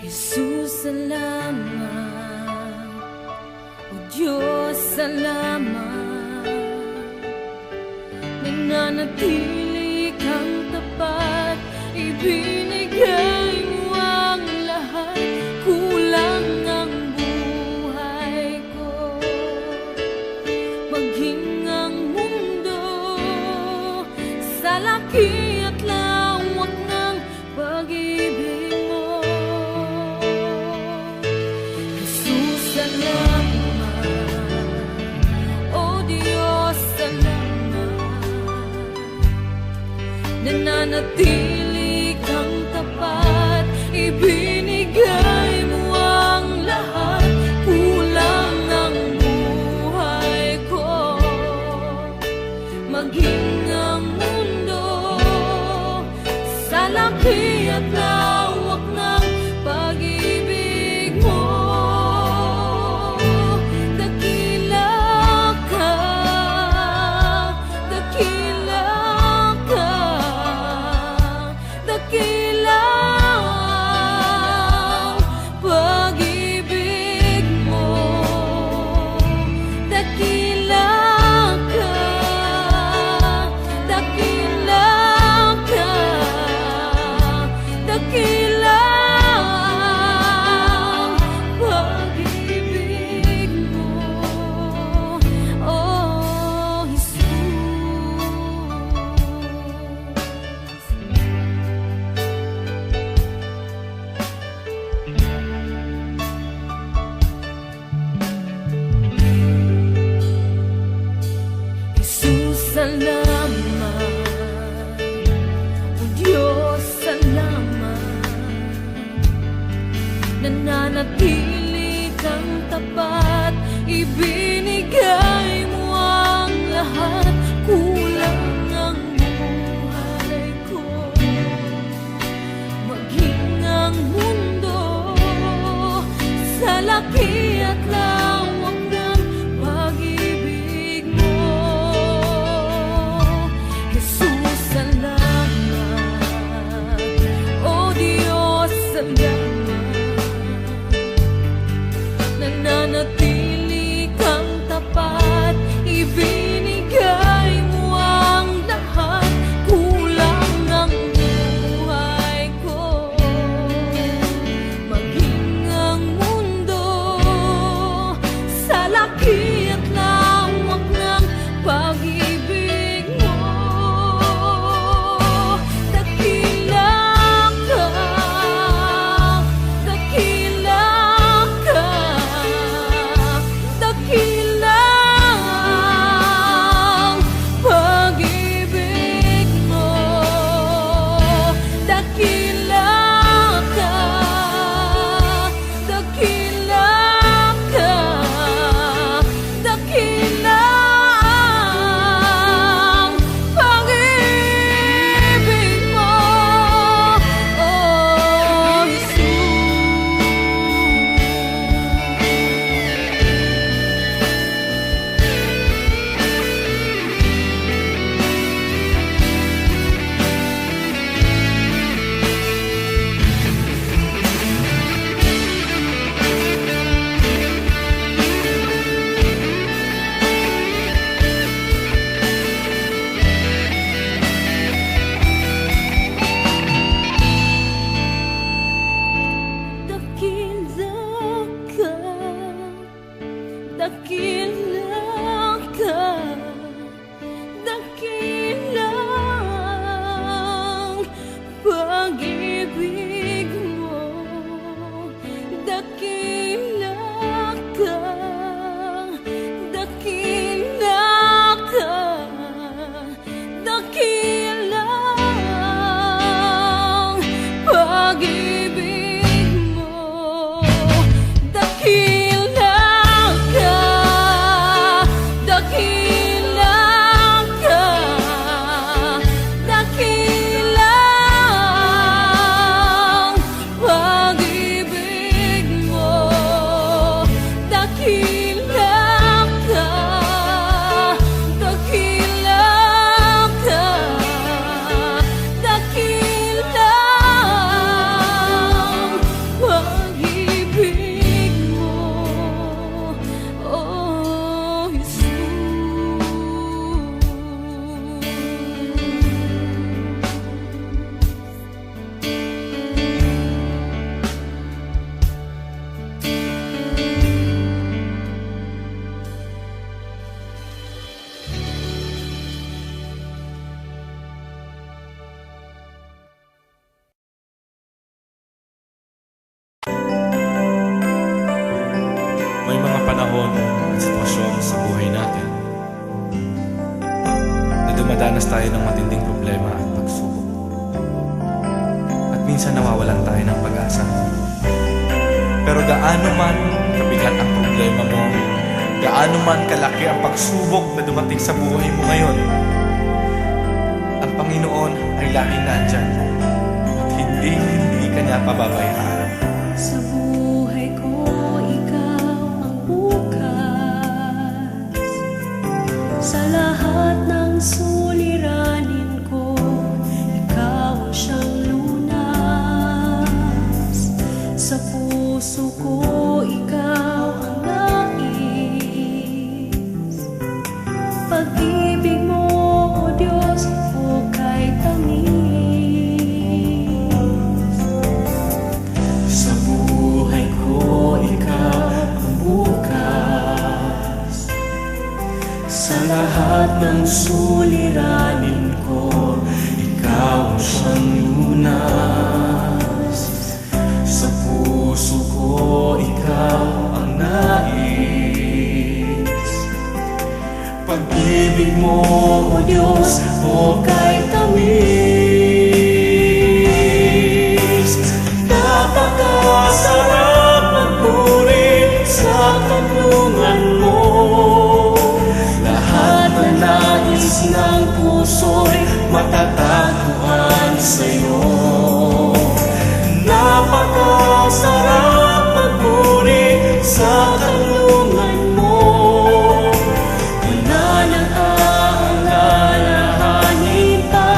Jesus, salamat. O Diyos, salamat. Nananatili kang tapat, ibinigay mo ang lahat. Kulang ang buhay ko, maging ang mundo sa laki at lawak ng pag-ibig mo. Jesus, salamat. O Diyos, salamat. Nananatili kang tapat, ibinigay mo ang lahat. Kulang ang buhay ko, maging ang mundo sa laki at lawak ng pag-ibig mo. Dakila ka, dakila ka, dakila ang pag-ibig mo. Dakila ka, dakila ka, dakila ang pag-ibig mo. Oh, Jesus. Jesus, salamat. O Diyos, salamat. Nananatili kang tapat, ibinigay mo ang lahat. Kulang ang buhay ko, maging ang mundo sa laki at lawak ng pag-ibig mo. Jesus, salamat. O Diyos, salamat. Nananatili kang tapat, ibinigay mo ang lahat. Kulang ang buhay ko, maging ang mundo panahon at sitwasyon sa buhay natin na dumadanas tayo ng matinding problema at pagsubok. At minsan nawawalan tayo ng pag-asa. Pero gaano man kabigat ang problema mo, gaano man kalaki ang pagsubok na dumating sa buhay mo ngayon, ang Panginoon ay laging nandyan at hindi ka niya pababayaan. Sa buhay ko, ikaw ang bukas. Sa lahat ng suliranin ko, ikaw ang siyang lunas. Sa puso ko, ikaw ang nais. Pag-ibig mo, O Diyos, hukay tamis. Sa buhay ko, ikaw ang bukas. Sa lahat ng suliranin ko, ikaw ang siyang lunas. Sa puso ko, ikaw ang nais. Pag-ibig mo, O Diyos, hukay tamis. Napakasarap magpuri sa kanlungan mo. Lahat na nais ng puso'y matatagpuan sa'yo. Napakasarap magpuri sa kanlungan mo. Wala nang aalalahanin pa.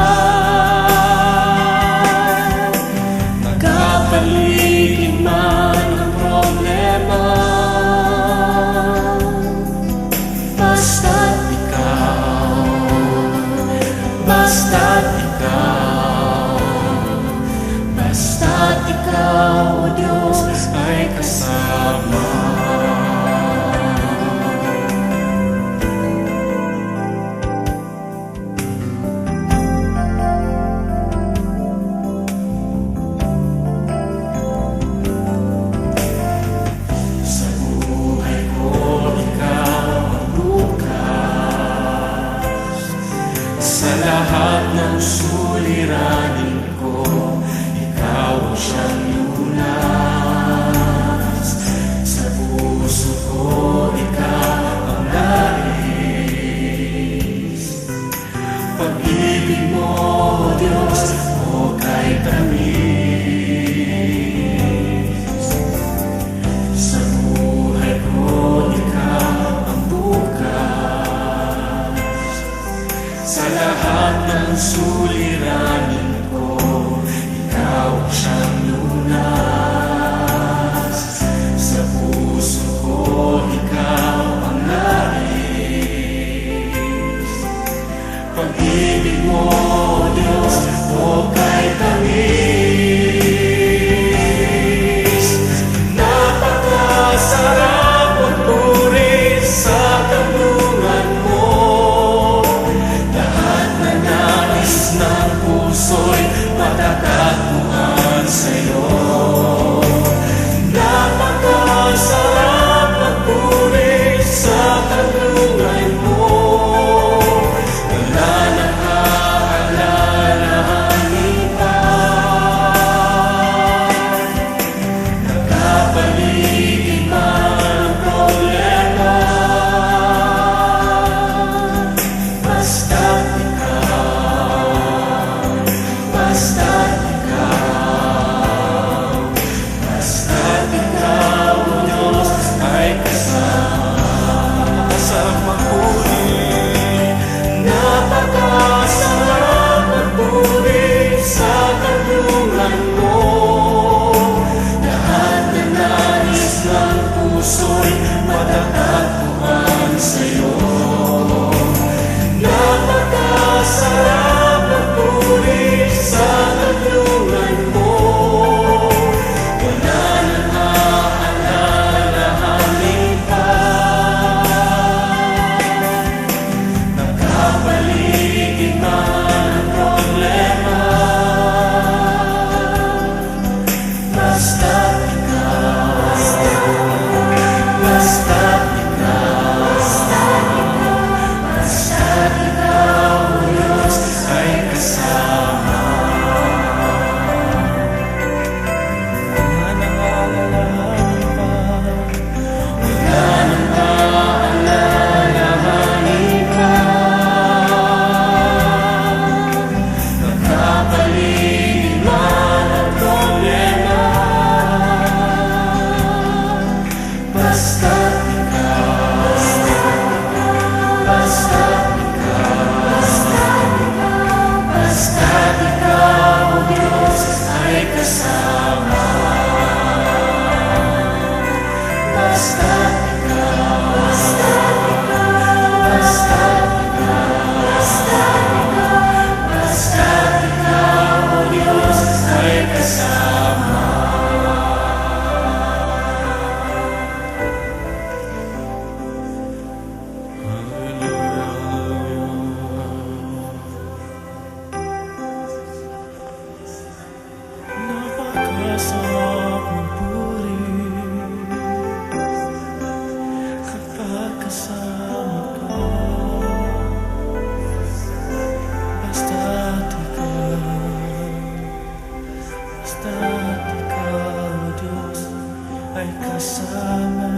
Nagkapaligid man ang problema, basta't ikaw, basta't ikaw, basta't ikaw, O Diyos, ay kasama. Sa buhay ko, ikaw ang bukas. Sa lahat ng suliranin ko, ikaw ang siyang lunas. kasama.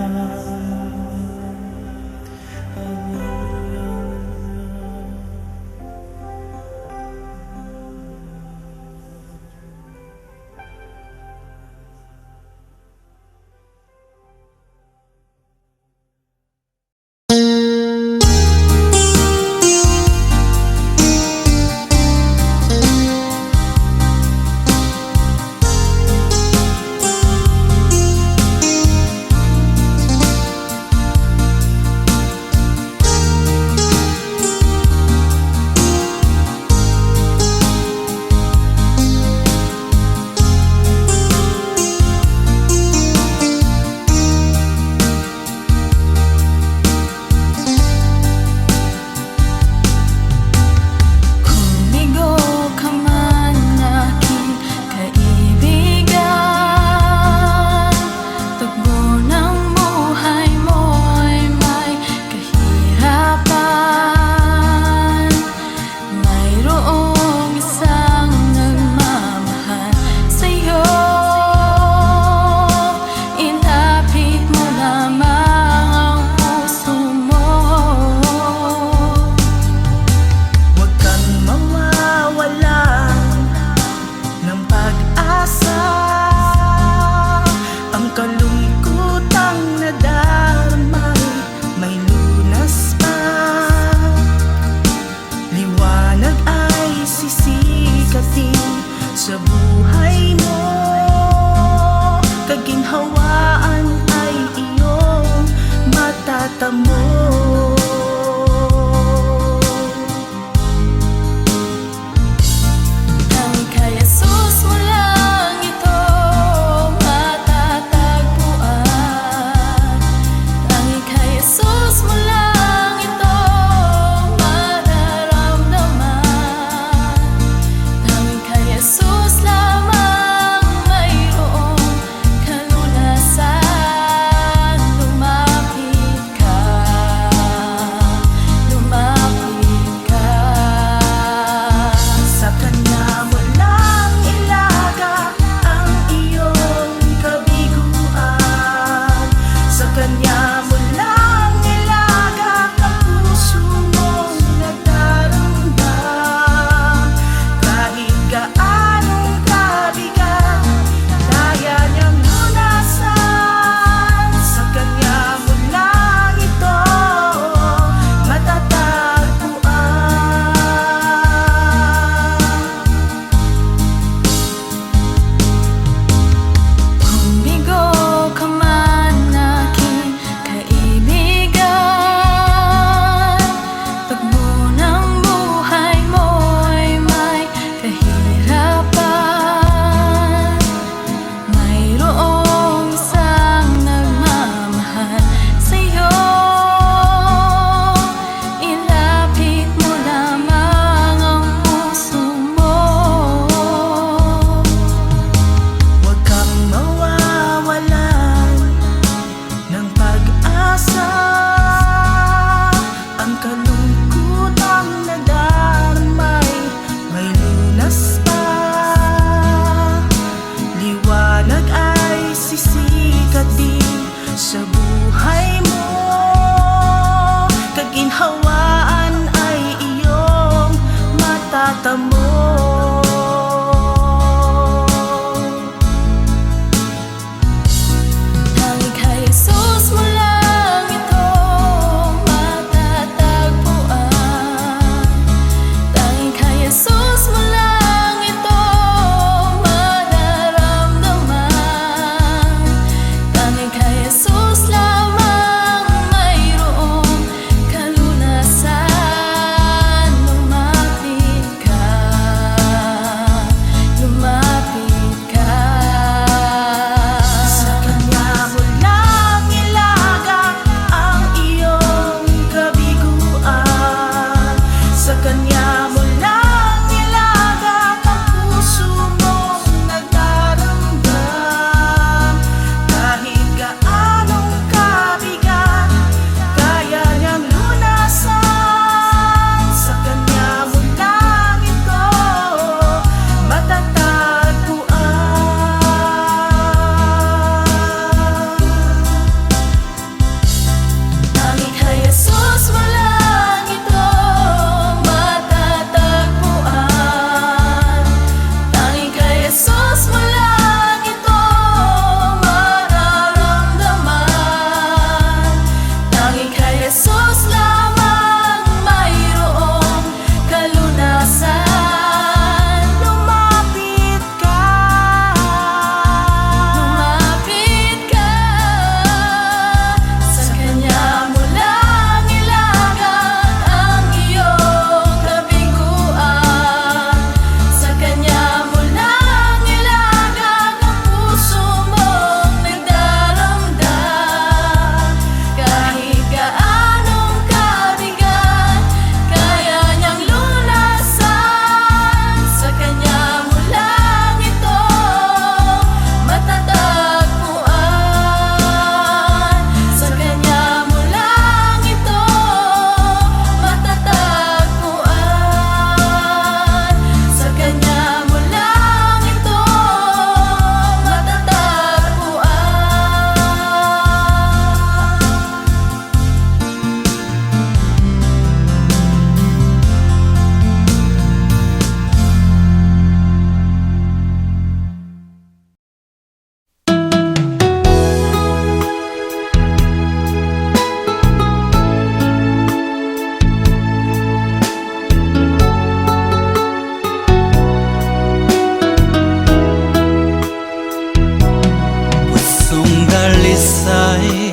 dalisay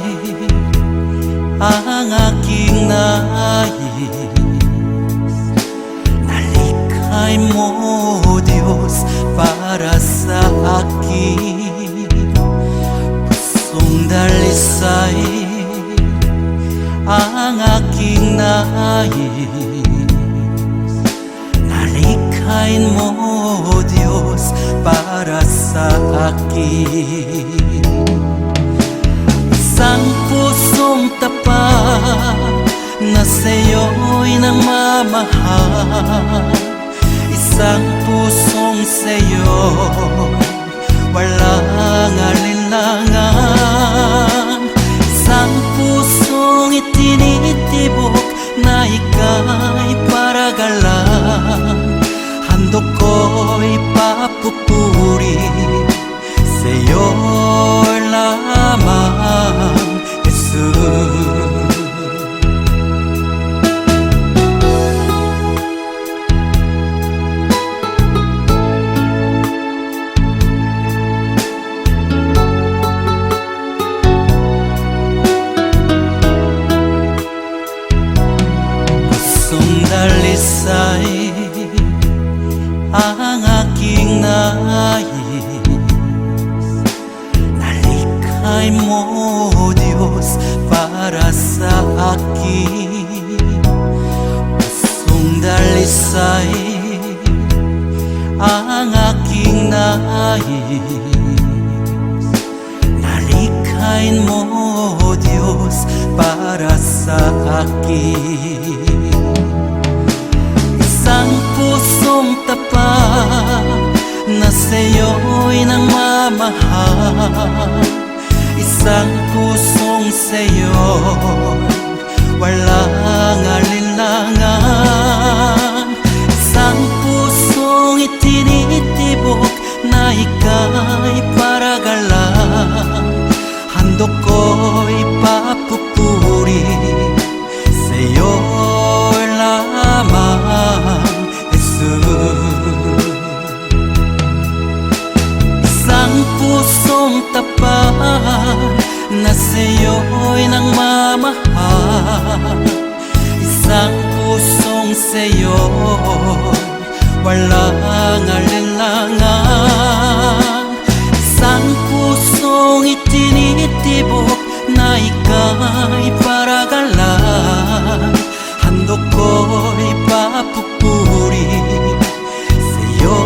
ang aking nais. Nalikhay mo, Diyos, para sa akin. Pusong dalisay ang aking nais. Nalikhain mo, Diyos, para sa akin. Isang pusong tapat na sa'yo'y nagmamahal. Isang pusong sa'yo'y walang alinlangan. Isang pusong itinitibok na ika'y paragalan. Handog ko'y papupuri sa'yo lamang, Jesus. Dalisay ang aking nais. Nalikhay mo, Diyos, para sa akin. Pusong dalisay ang aking nais. Nalikhain mo, Diyos, para sa akin. Isang pusong tapat na sa'yo'y nagmamahal. Isang pusong sa'yo'y walang alinlangan. Isang pusong itinitibok na ika'y paragalan. Handog ko'y papupuri sa'yo lamang, Jesus. Isang pusong tapat na sa'yo'y nagmamahal. Isang pusong sa'yo'y walang alinlangan. Isang pusong itinitibok na ika'y paragalan. Handog ko'y papupuri sa'yo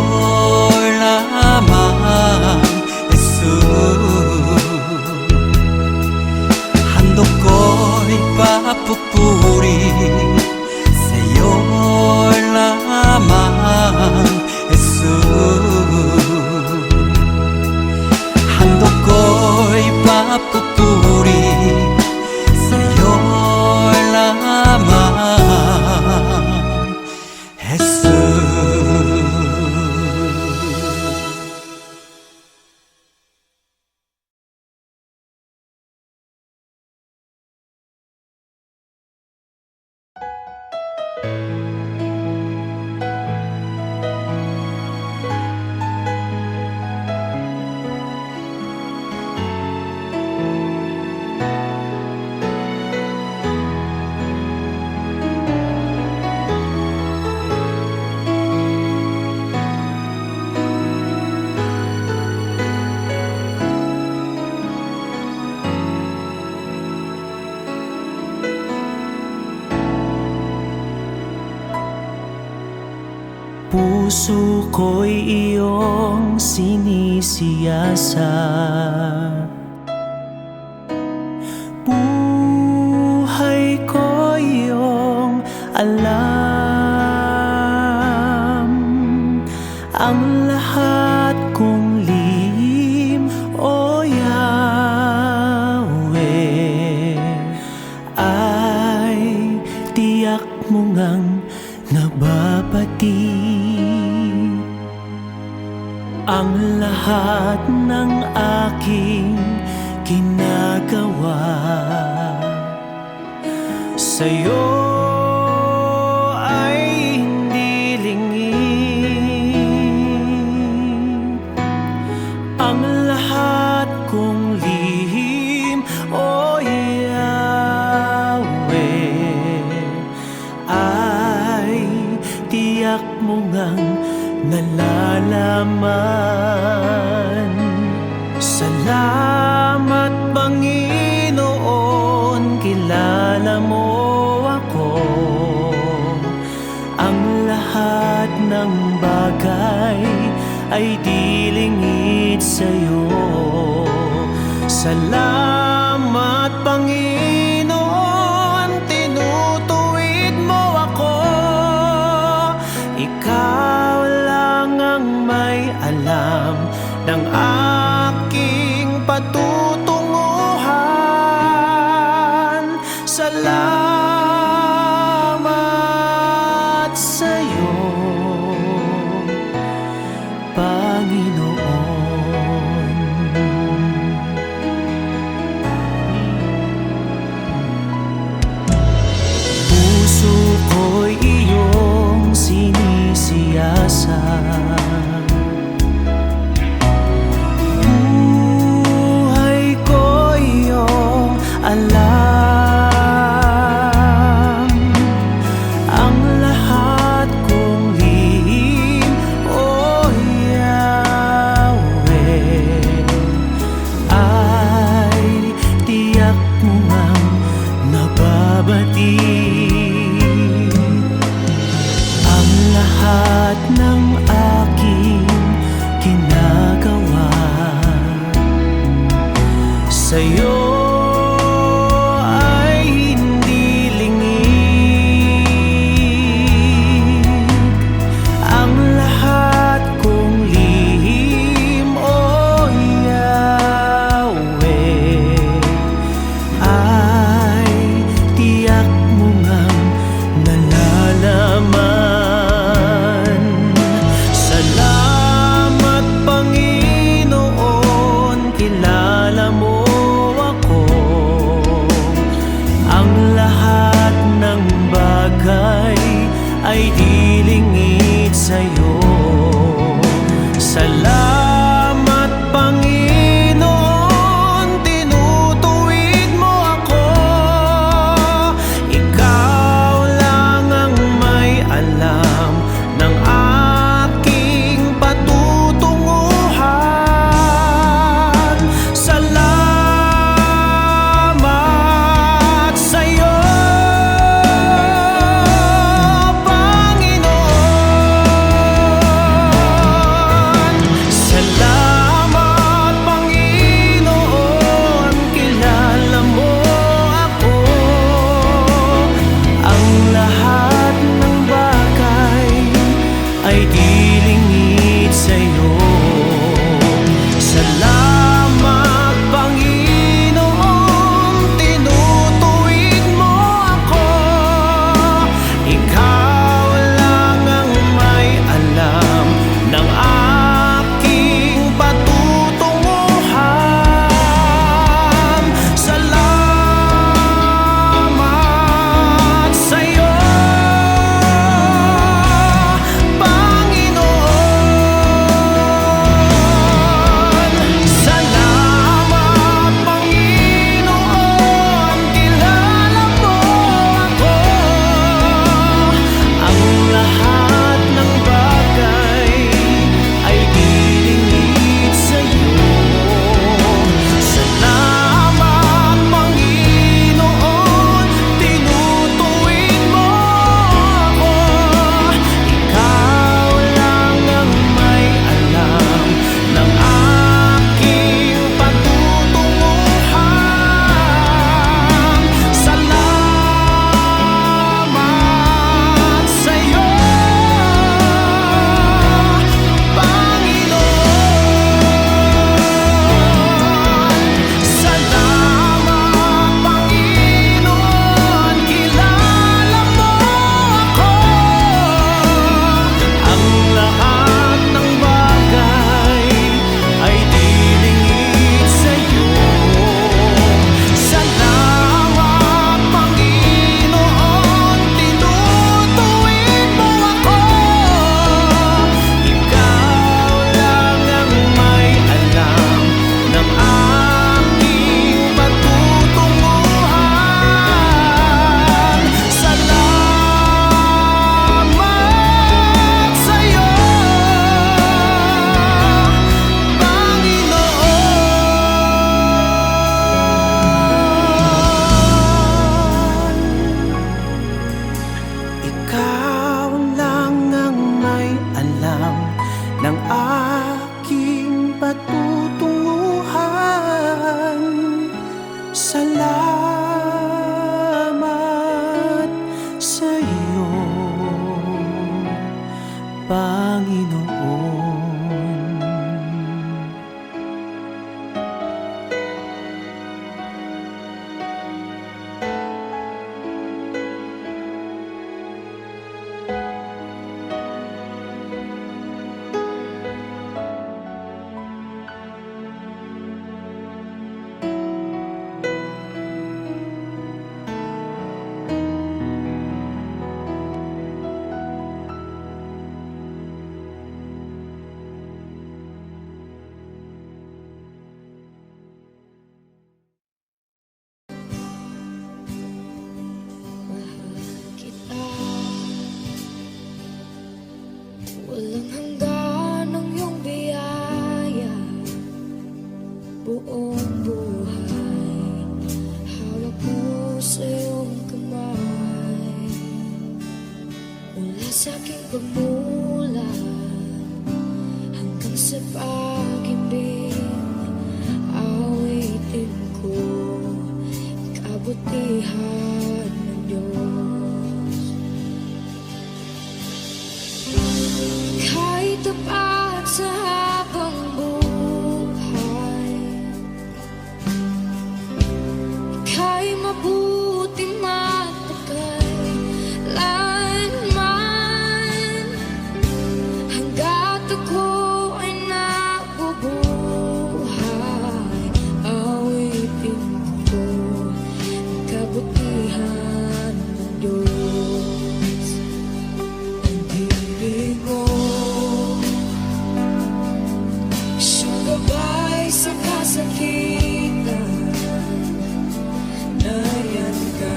lamang, Jesus. Handog ko'y papupuri sa'yo lamang, Jesus. Handog ko'y papupuri sa'yo lamang, Jesus. Puso ko'y iyong sinisiyasat. Buhay ko iyong alam. Ang lahat kong lihim, O Yahweh, ay tiyak mo ngang nababati. Ang lahat ng aking ginagawa sa'yo ay hindi lingid. Ang lahat kong lihim, nalalaman. Salamat Panginoon, kilala mo ako. Ang lahat ng bagay ay dilingid sa'yo. Salamat Panginoon, tinutuwid mo ako. Ikaw lang ang may alam ng aking patutunguhan. Salamat sa'yo, Panginoon. Puso ko'y iyong sinisiyasat. Buhay ko iyong alam. Ang lahat kong lihim, O Yahweh, ay tiyak mo ngang nababati. Ang lahat ng aking ginagawa sa'yo ay hindi lingid. Ang lahat kong lihim, O Yahweh, ay tiyak mo ngang nalalaman. Salamat Panginoon, kilala mo ako. buhay, hawak mo sa iyong kamay. Mula sa aking pagmulat hanggang sa pag-ibig, awitin ko kabutihan ng Diyos. Kahit tapat sa habang buhay, ika'y mabuti magpakailanman. Hanggat ako ay nabubuhay, awitin ko ang kabutihan ng Diyos. Ang ibig mo, siyang gabay sa kasakitan. Nariyan ka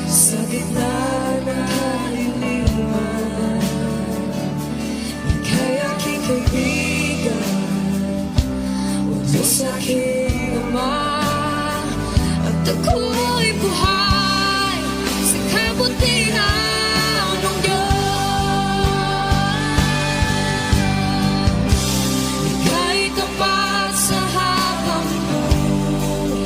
sa gitna ng kaliliman. Ika'y aking kaibigan, utos sa aking ama. At ako'y buhay sa kabutihan ng Diyos. Ika'y tapat sa habang buhay,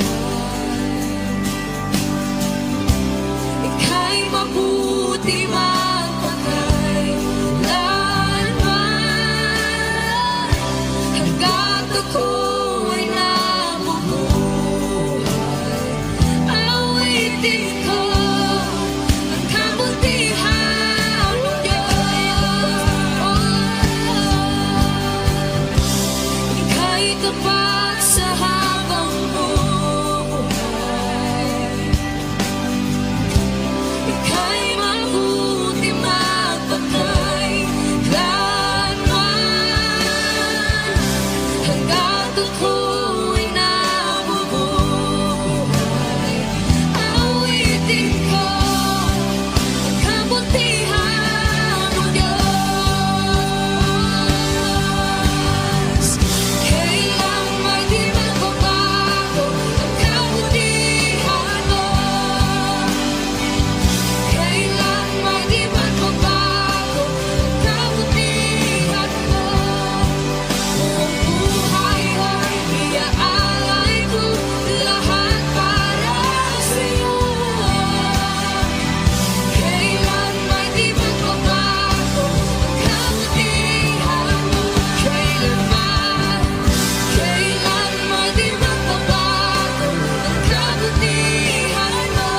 ika'y mabuti magpakailanman. Hanggat ako ay nabubuhay, awitin ko ang kabutihan ng Diyos. Ika'y tapat sa habang buhay, ika'y mabuti magpakailanman. Hanggat ako ay nabubuhay, awitin ko ang kabutihan ng Diyos. Kailan may di magbabago ang kabutihan mo. Kailan may di magbabago ang kabutihan mo. Buong buhay ay iaalay ko lahat para sa'yo. Kailan may di magbabago ang kabutihan mo. Kailan may di magbabago ang kabutihan mo.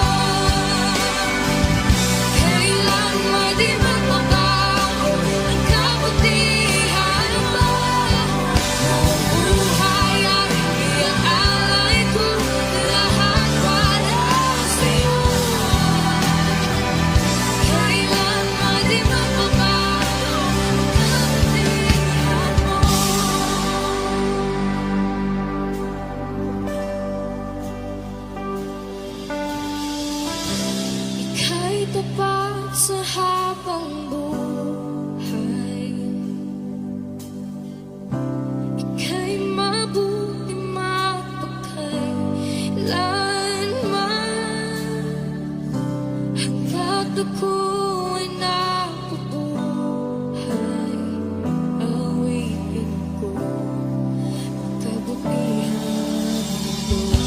Kailan may di magbabago ang kabutihan mo. Buong buhay ay iaalay ko lahat para sa'yo. Kailan may di magbabago ang kabutihan mo. Ika'y tapat sa habang buhay, ika'y mabuti magpakailanman. Hanggat ako ay nabubuhay, awitin ko ang kabutihan ng Diyos.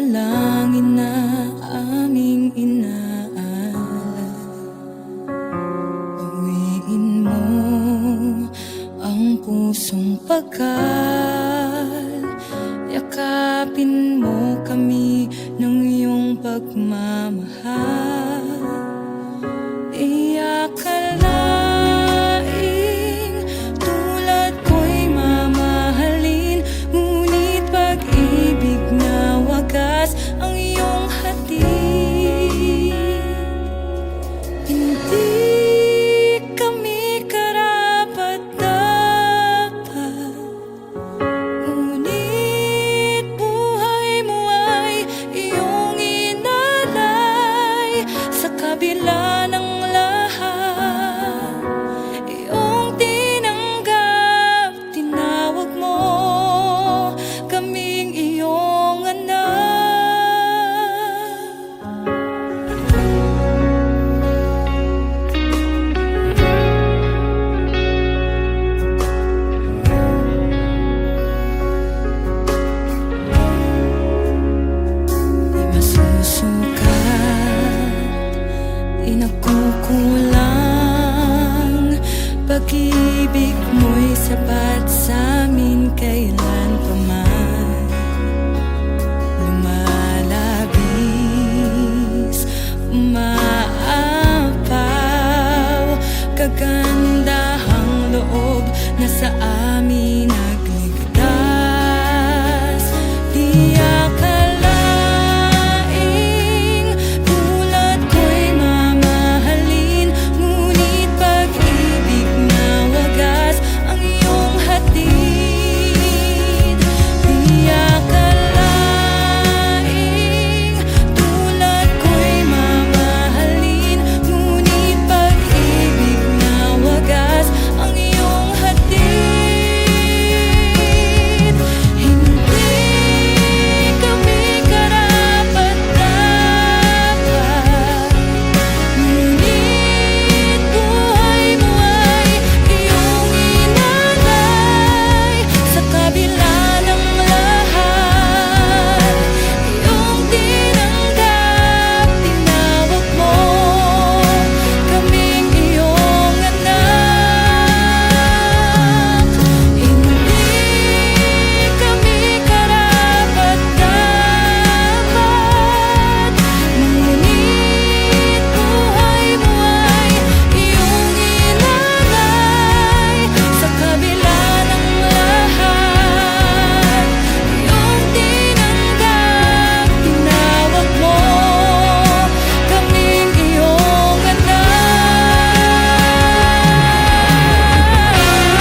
dalangin na aming inaalay. Luwiin mo ang pusong pagkal, yakapin mo kami ng iyong pagmamahal. Di akalaing tulad ko'y mamahalin, ngunit pag-ibig na wagas ang iyong hatid. Hindi kami karapat-dapat, ngunit buhay mo ay iyong inalay. Sa kabila ng lahat, iyong tinanggap, tinawag mo kaming iyong anak. Di masusukat, di nakukulang, pag-ibig mo'y sapat sa'min kailan pa man. Lumalabis, umaapaw, kagandahang loob na sa amin nagligtas. Di akalaing tulad ko'y mamahalin, ngunit pag-ibig na wagas ang iyong hatid. Di akalaing tulad ko'y mamahalin, ngunit pag-ibig na wagas ang iyong hatid. Hindi kami karapat-dapat, ngunit buhay mo ay iyong inalay. Sa kabila ng lahat, iyong tinanggap, tinawag mo kaming iyong anak. Hindi kami karapat-dapat, ngunit buhay mo ay iyong inalay. Sa kabila ng lahat, iyong tinanggap, tinawag mo kaming iyong Di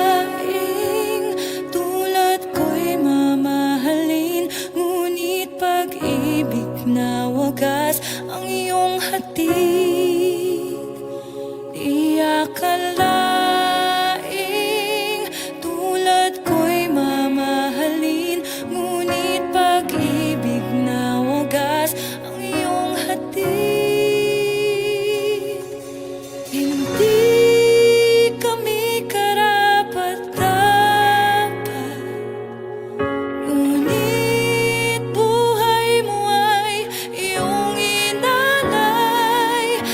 akalaing tulad ko'y mamahalin, ngunit pag-ibig na wagas ang iyong hatid. Di akalaing tulad ko'y mamahalin, ngunit pag-ibig na wagas ang iyong hatid. Hindi kami karapat-dapat, ngunit buhay mo ay iyong inalay.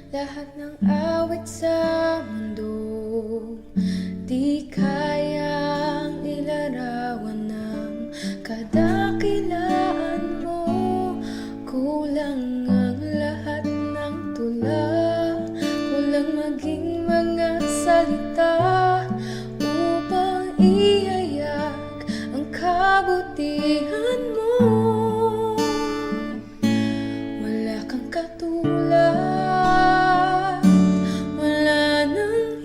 lahat ng awit sa mundo. Di kayang ilarawan ng kadakilaan mo. Kulang ang lahat ng tula, kulang maging mga salita upang ihayak ang kabutihan mo. Wala kang katulad, wala nang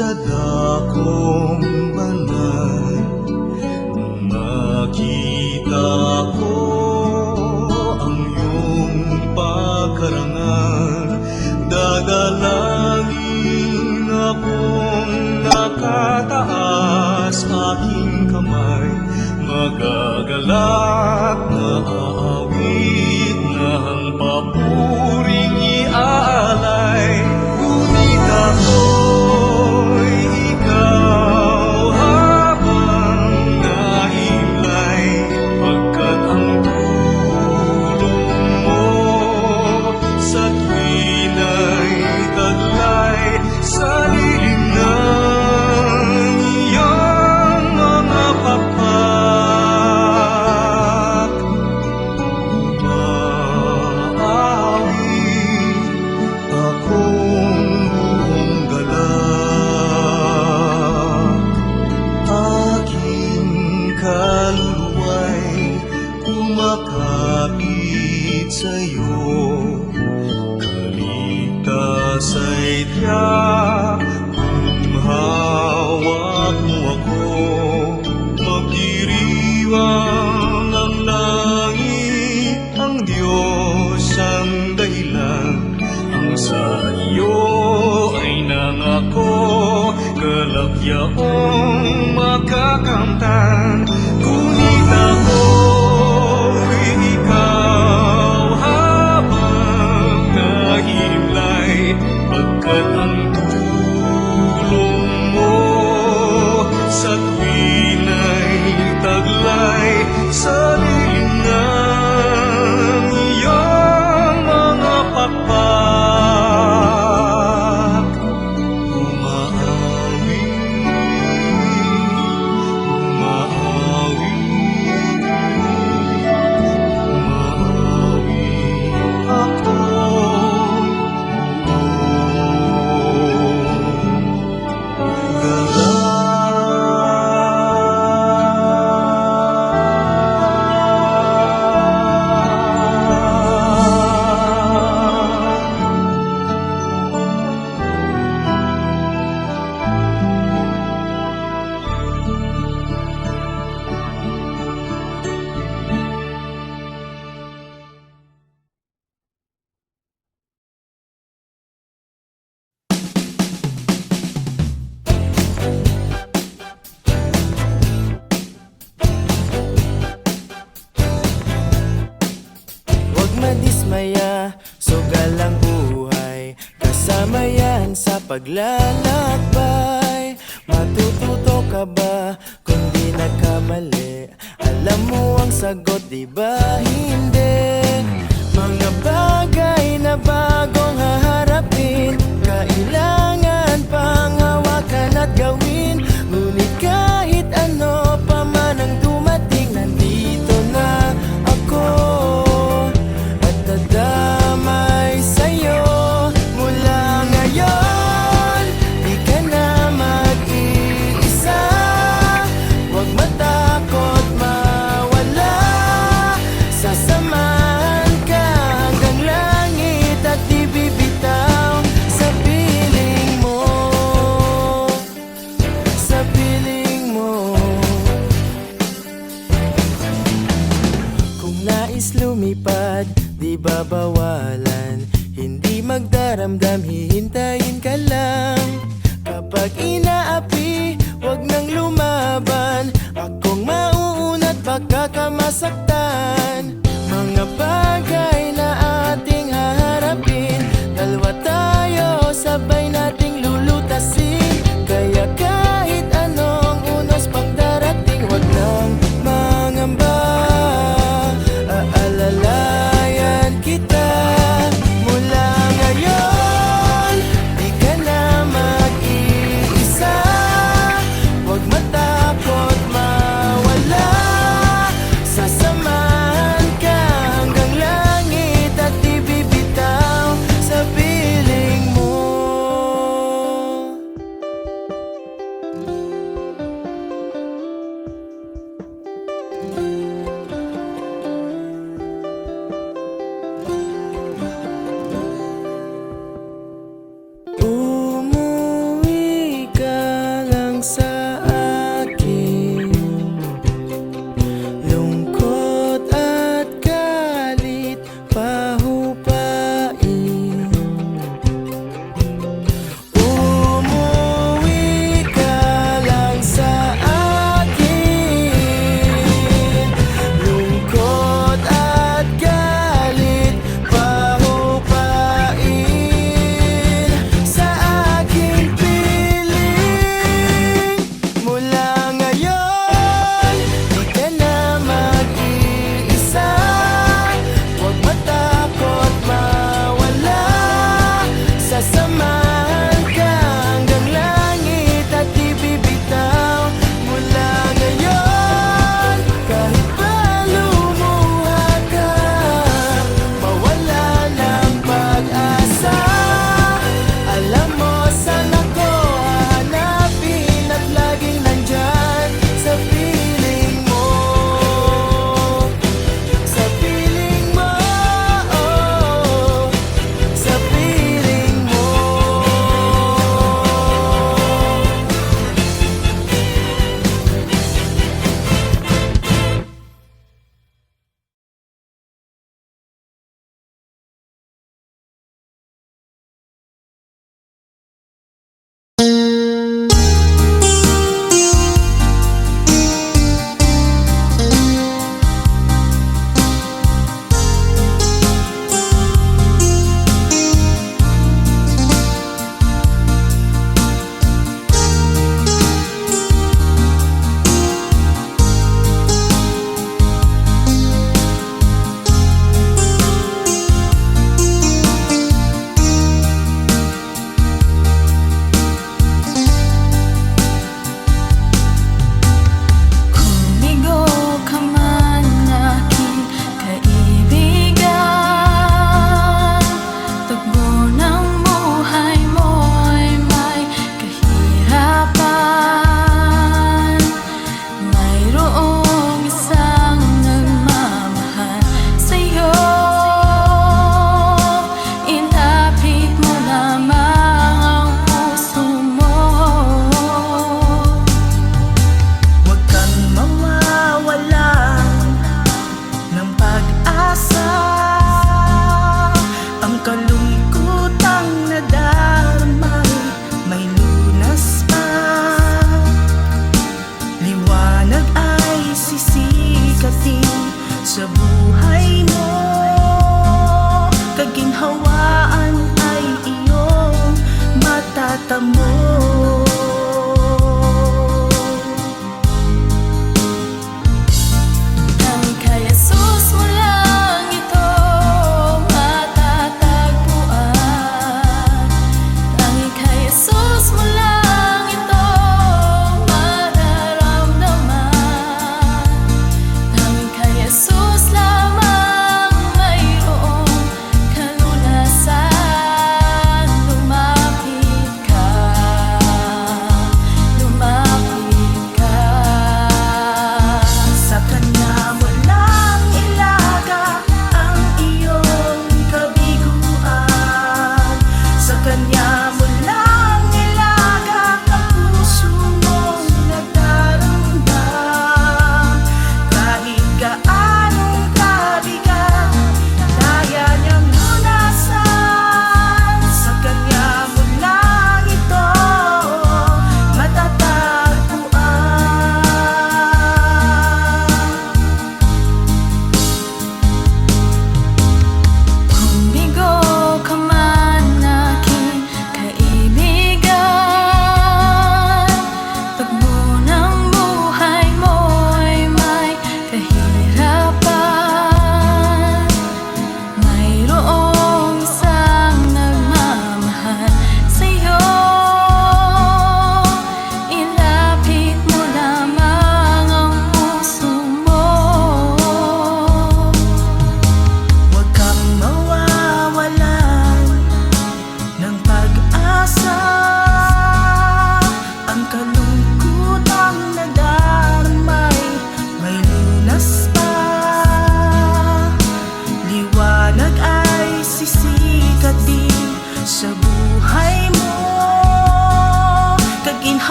sa dakong banal. Makita ko ang iyong pagkarangal, dadalangin akong nakataas aking kamay, magagalak na aawit na ang papuring iaalay. Ngunit ako'y ikaw habang nahimlay, pagkat ang tulong mo sa tuwina'y taglay sa lilim ng iyong mga pakpak. Umaawi akong buong galak, aking kaluluwa'y kumakapit sa'yo. Kaligtas ay tiyak kung hawak mo ako, magdiriwang ang langit, ang Diyos ang dahilan, ang sa iyo ay nangako, kalagyaong makakamtan. Ngunit ako'y ikaw habang nahimlay, pagkat ang tulong mo sa tuwina'y taglay sa lilim ng iyong mga pakpak. Umaawi, umaawi, umaawi ako. Huwag madismaya, sugal ang buhay, kasama yan sa paglalakbay. Matututo ka ba kung di nagkamali? Alam mo ang sagot, di ba hindi? Mga bagay na bagong haharapin, kailangan pang hawakan at gawin. Ngunit kahit ano pa man ang dumating, nandito na ako at dadamay sa'yo. Mula ngayon, di ka na mag-iisa. Huwag matakot mawala, sasamahan ka hanggang langit at di bibitaw sa piling mo, sa piling mo. Kung nais lumipad, di babawalan, hindi magdaramdam, hihintayin ka lang. Kapag